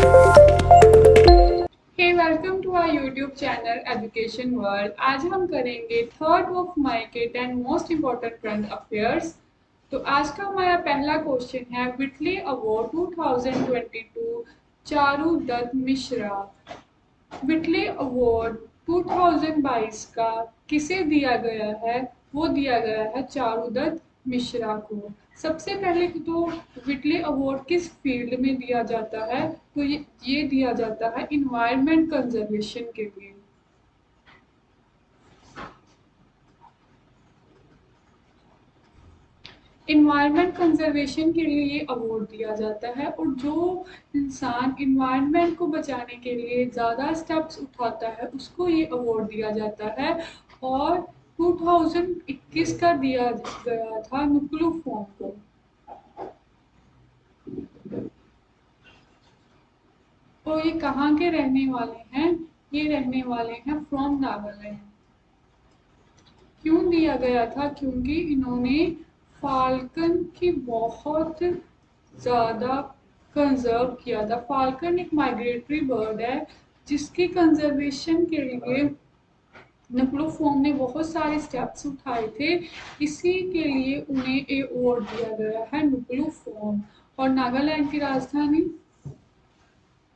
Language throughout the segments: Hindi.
Hey welcome to our YouTube channel education world. आज हम करेंगे third of market and most important current affairs. तो आज का हमारा पहला क्वेश्चन है Whitley award 2022 Charu Dutt Mishra. Whitley award 2022 का किसे दिया गया है? वो दिया गया है चारू दत्त मिश्रा को। सबसे पहले तो विटली अवार्ड किस फील्ड में दिया जाता है? तो ये दिया जाता है इन्वायरमेंट कंजर्वेशन के लिए। इन्वायरमेंट कंजर्वेशन के लिए ये अवार्ड दिया जाता है, और जो इंसान इन्वायरमेंट को बचाने के लिए ज़्यादा स्टेप्स उठाता है उसको ये अवार्ड दिया जाता है। और 2021 का दिया गया था नुक्लू फॉर्म को। तो ये कहाँ के रहने वाले हैं? ये रहने वाले हैं फ्रॉम नागालैंड। क्यों दिया गया था? क्योंकि इन्होंने फाल्कन की बहुत ज़्यादा कंजर्व किया था। फाल्कन एक माइग्रेटरी बर्ड है जिसकी कंजर्वेशन के लिए नुक्लोफोन ने बहुत सारे स्टेप्स उठाए थे। इसी के लिए उन्हें अवार्ड दिया गया है नुक्लोफोन। और नागालैंड की राजधानी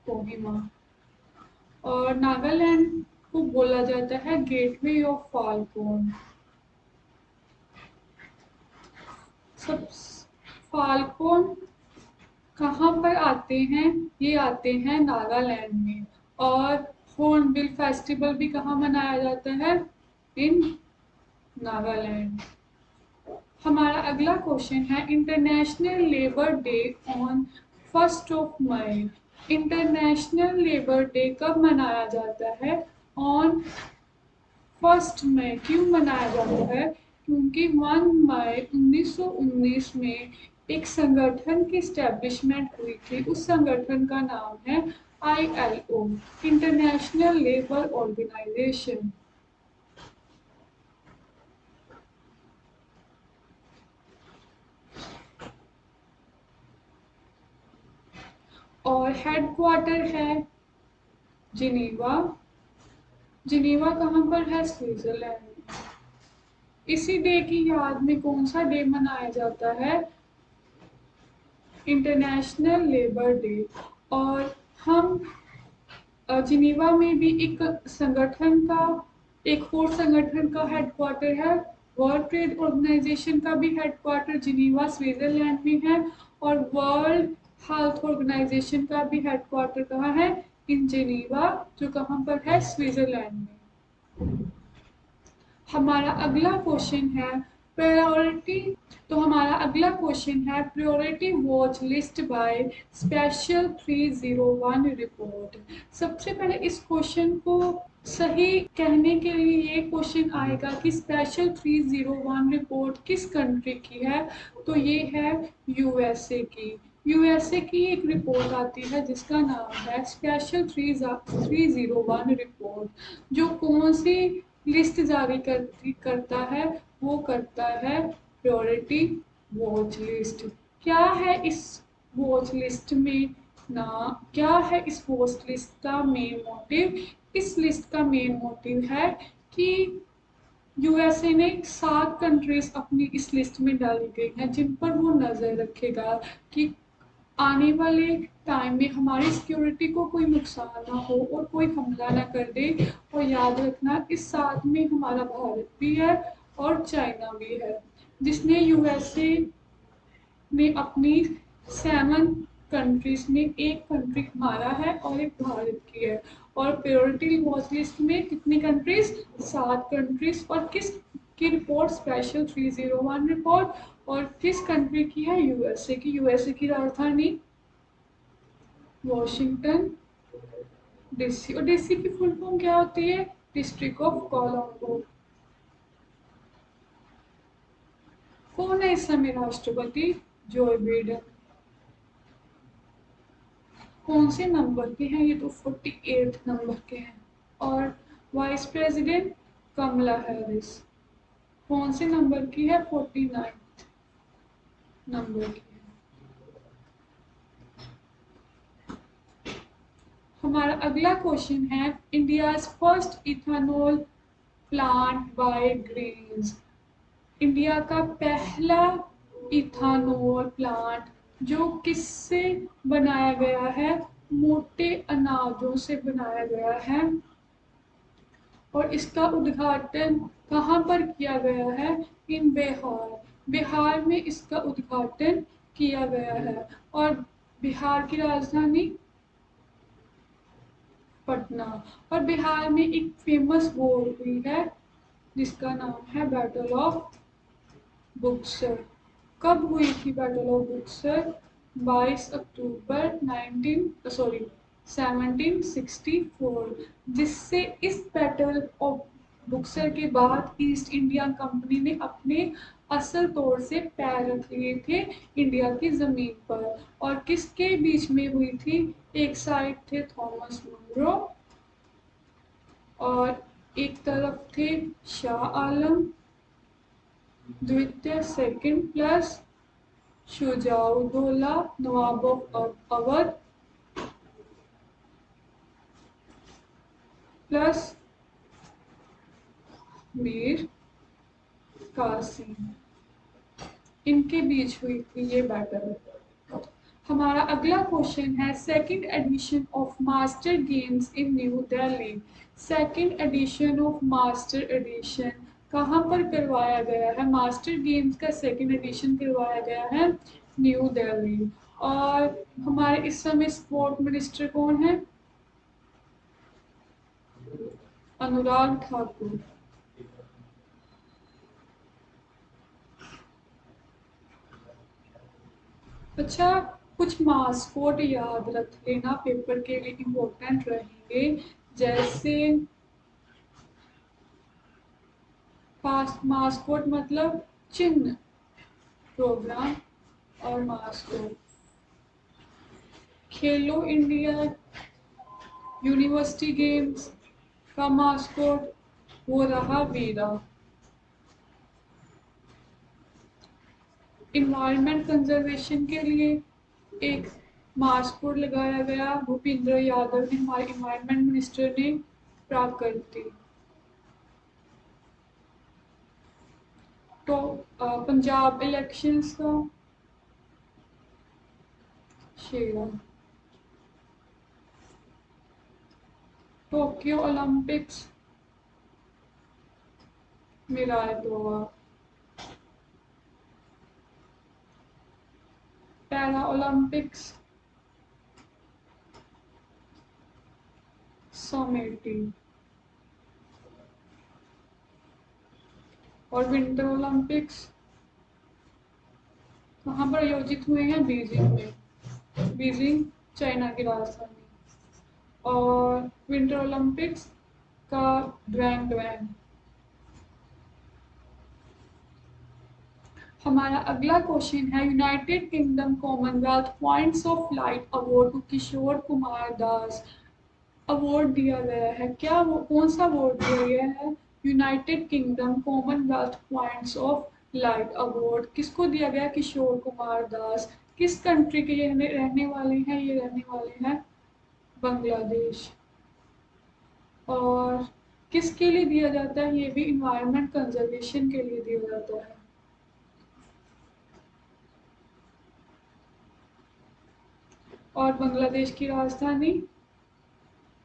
कोहिमा। और नागालैंड को बोला जाता है गेटवे ऑफ फाल्कन। सब फाल्कन कहाँ पर आते हैं? ये आते हैं नागालैंड में। और हॉर्नबिल फेस्टिवल भी कहाँ मनाया जाता है? इन नागालैंड। हमारा अगला क्वेश्चन है इंटरनेशनल लेबर डे ऑन 1 मई। इंटरनेशनल लेबर डे कब मनाया जाता है? ऑन 1 मई। क्यों मनाया जाता है? क्योंकि 1 मई 1919 में एक संगठन की स्टैब्लिशमेंट हुई थी। उस संगठन का नाम है ILO, इंटरनेशनल लेबर ऑर्गेनाइजेशन। और हेडक्वार्टर है जिनेवा। जिनेवा कहाँ पर है? स्विट्जरलैंड में। इसी डे की याद में कौन सा डे मनाया जाता है? International labour day. और हम जिनेवा में भी एक संगठन का, एक और संगठन का हेडक्वार्टर है। वर्ल्ड ट्रेड ऑर्गेनाइजेशन का भी हेडक्वार्टर जिनेवा स्विट्जरलैंड में है। और वर्ल्ड हेल्थ ऑर्गेनाइजेशन का भी हेडक्वार्टर कहाँ है? इन जिनेवा, जो कहाँ पर है? स्विट्जरलैंड में। हमारा अगला क्वेश्चन है प्रायोरिटी। तो हमारा अगला क्वेश्चन है priority watch list by special 301 report. सबसे पहले इस क्वेश्चन को सही कहने के लिए ये क्वेश्चन आएगा कि स्पेशल 301 रिपोर्ट किस कंट्री की है? तो ये है यूएसए की। यूएसए की एक रिपोर्ट आती है जिसका नाम है स्पेशल 301 रिपोर्ट। जो कौन सी लिस्ट जारी करता है? वो करता है प्रायोरिटी वॉच लिस्ट। क्या है इस वॉच लिस्ट में? ना, क्या है इस वॉच लिस्ट का मेन मोटिव? इस लिस्ट का मेन मोटिव है कि यूएसए ने 7 कंट्रीज अपनी इस लिस्ट में डाली गई हैं जिन पर वो नज़र रखेगा कि आने वाले टाइम में हमारी सिक्योरिटी को कोई नुकसान ना हो और कोई हमला ना कर दे। और याद रखना इस साथ में हमारा भारत भी है और चाइना भी है, जिसने यूएसए में अपनी 7 कंट्रीज में एक कंट्री हमारा है और एक भारत की है। और प्रायोरिटी वॉच लिस्ट में कितनी कंट्रीज? 7 कंट्रीज। और किस की रिपोर्ट? Special 301 report. और किस कंट्री की है? यूएसए की। यूएसए की राजधानी वॉशिंगटन डीसी। और डीसी की फुल फॉर्म क्या होती है? District of Colombo. कौन है इस समय राष्ट्रपति? Joe Biden. कौन से नंबर के हैं? ये तो 48 नंबर के हैं। और वाइस प्रेसिडेंट कमला हैरिस। कौन से नंबर की है? 49 नंबर की है। हमारा अगला क्वेश्चन है India's first ethanol plant by grains. India का पहला इथेनॉल प्लांट जो किससे बनाया गया है? मोटे अनाजों से बनाया गया है। और इसका उद्घाटन कहाँ पर किया गया है? इन बिहार। बिहार में इसका उद्घाटन किया गया है। और बिहार की राजधानी पटना। और बिहार में एक फेमस वॉर हुई है जिसका नाम है बैटल ऑफ बुक्सर। कब हुई थी बैटल ऑफ बुक्सर? 22 अक्टूबर 1764, जिससे इस बैटल ऑफ बुक्सर के बाद ईस्ट इंडिया कंपनी ने अपने असल तौर से पैर रख लिए थे इंडिया की जमीन पर। और किसके बीच में हुई थी? एक साइड थे थॉमस मुनरो और एक तरफ थे शाह आलम द्वितीय second plus Shujauddaula nawab of Awadh plus Mir Qasim. इनके बीच हुई थी ये बैटल। हमारा अगला क्वेश्चन है second edition of master games in new Delhi. Second edition of master addition कहाँ पर करवाया गया है? मास्टर गेम्स का सेकंड एडिशन करवाया गया है न्यू दिल्ली। और हमारे इस समय स्पोर्ट मिनिस्टर कौन है? अनुराग ठाकुर। अच्छा, कुछ मास्कोट याद रख लेना, पेपर के लिए इम्पोर्टेंट रहेंगे। जैसे मास्कोट मतलब चिन्ह, प्रोग्राम और मास्कोट। खेलो इंडिया यूनिवर्सिटी गेम्स का मास्कोट वो रहा वीरा। इन्वायरमेंट कंजर्वेशन के लिए एक मास्कोट लगाया गया भूपेंद्र यादव ने, हमारे इन्वायरमेंट मिनिस्टर ने प्राकृति। तो पंजाब इलेक्शंस का Shera. Tokyo Olympics Miraitowa. Para Olympics Someity. और विंटर ओलंपिक्स कहाँ पर आयोजित हुए हैं? बीजिंग में। बीजिंग चाइना की राजधानी। और विंटर ओलंपिक्स का ड्वैन। हमारा अगला क्वेश्चन है United Kingdom Commonwealth points of light award to Kishore Kumar Das award दिया गया है। क्या वो कौन सा अवार्ड दिया गया है? United Kingdom Commonwealth points of light award किसको दिया गया? किशोर कुमार दास। किस कंट्री के ये रहने वाले हैं? ये रहने वाले हैं बांग्लादेश। और किसके लिए दिया जाता है? ये भी इन्वायरमेंट कंजर्वेशन के लिए दिया जाता है। और बांग्लादेश की राजधानी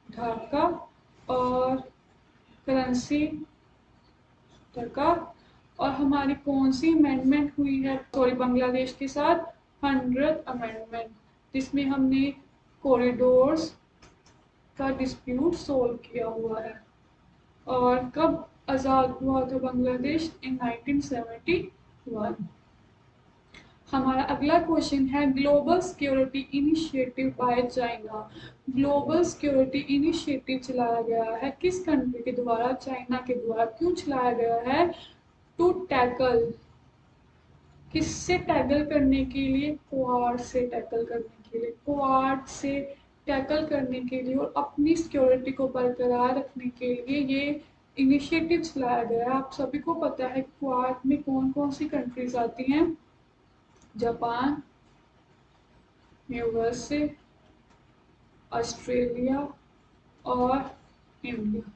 ढाका। और करेंसी टका। और हमारी कौन सी अमेंडमेंट हुई है सॉरी बांग्लादेश के साथ? 100th अमेंडमेंट, जिसमें हमने कॉरिडोर्स का डिस्प्यूट सोल्व किया हुआ है। और कब आज़ाद हुआ था बांग्लादेश? इन 1971। हमारा अगला क्वेश्चन है global security initiative by China. Global security initiative चलाया गया है किस कंट्री के द्वारा? चाइना के द्वारा। क्यों चलाया गया है? To tackle. किससे टैकल करने के लिए? क्वाड से टैकल करने के लिए। क्वाड से टैकल करने के लिए और अपनी सिक्योरिटी को बरकरार रखने के लिए ये इनिशिएटिव चलाया गया है। आप सभी को पता है क्वाड में कौन कौन सी कंट्रीज आती हैं? जापान, यूएसए, ऑस्ट्रेलिया और इंडिया।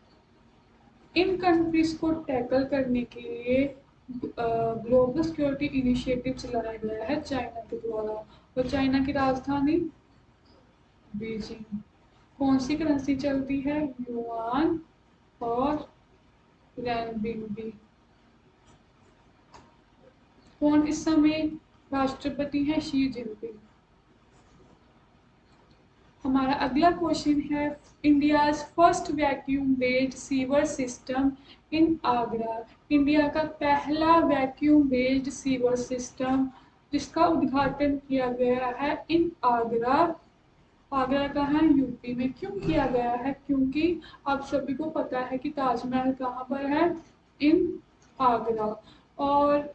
इन कंट्रीज को टैकल करने के लिए ग्लोबल सिक्योरिटी इनिशिएटिव चलाया गया है चाइना के द्वारा। और चाइना की राजधानी बीजिंग। कौन सी करेंसी चलती है? युआन और रेनबिंबी। कौन इस समय राष्ट्रपति है? Xi Jinping. हमारा अगला क्वेश्चन है, India's first vacuum based sewer system in Agra. India का पहला वैक्यूम बेस्ड सीवर सिस्टम जिसका उद्घाटन किया गया है इन आगरा। आगरा कहाँ है? यूपी में। क्यों किया गया है? क्योंकि आप सभी को पता है कि ताजमहल कहाँ पर है? इन आगरा। और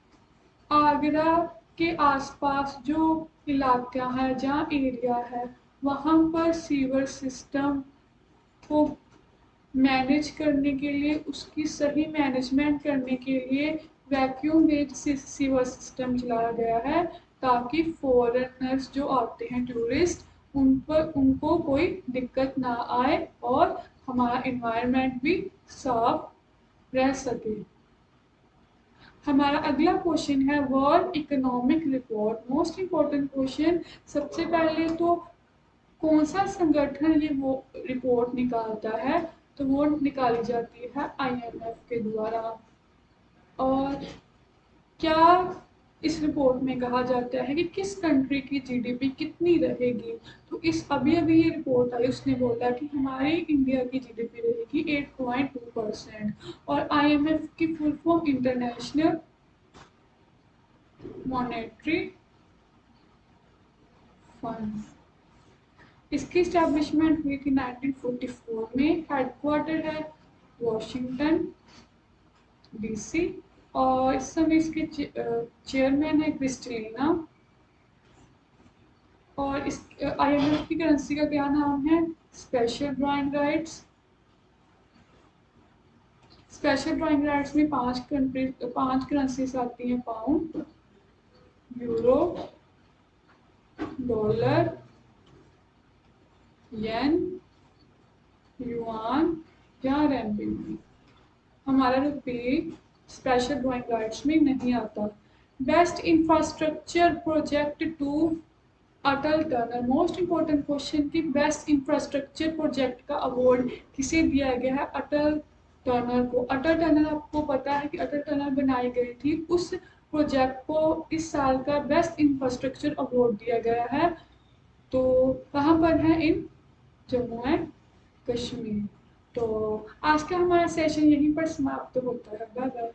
आगरा के आसपास जो इलाका है, जहाँ एरिया है, वहाँ पर सीवर सिस्टम को मैनेज करने के लिए, उसकी सही मैनेजमेंट करने के लिए वैक्यूम बेस्ड सीवर सिस्टम चलाया गया है, ताकि फॉरेनर्स जो आते हैं, टूरिस्ट, उनको कोई दिक्कत ना आए और हमारा इन्वायरमेंट भी साफ रह सके। हमारा अगला क्वेश्चन है world economic report. Most important question. सबसे पहले तो कौन सा संगठन ये वो रिपोर्ट निकालता है? तो वो निकाली जाती है आईएमएफ के द्वारा। और क्या इस रिपोर्ट में कहा जाता है कि किस कंट्री की जीडीपी कितनी रहेगी? तो इस अभी अभी ये रिपोर्ट आई, उसने बोला कि हमारी इंडिया की जीडीपी रहेगी 8.2%। और आईएमएफ की full form international monetary fund. इसकी स्टैब्लिशमेंट हुई थी 1944 में। हेडक्वार्टर है वॉशिंगटन डीसी। और इस समय इसके चेयरमैन है क्रिस्टलिना। और इस आईएमएफ की करेंसी का क्या नाम है? Special drawing rights. Special drawing rights में 5 करेंसीज आती हैं, पाउंड, यूरो, डॉलर, येन, युआन या रेनबिंबी। हमारा रुपये स्पेशल ड्राइंग राइट्स में नहीं आता। Best infrastructure project to Atal tunnel. Most important question की बेस्ट इंफ्रास्ट्रक्चर प्रोजेक्ट का अवार्ड किसे दिया गया है? अटल टनल को। अटल टनल, आपको पता है कि अटल टनल बनाई गई थी, उस प्रोजेक्ट को इस साल का बेस्ट इंफ्रास्ट्रक्चर अवार्ड दिया गया है। तो कहाँ पर है? इन जम्मू एंड कश्मीर। तो आज का हमारा सेशन यहीं पर समाप्त होता है। Bye bye.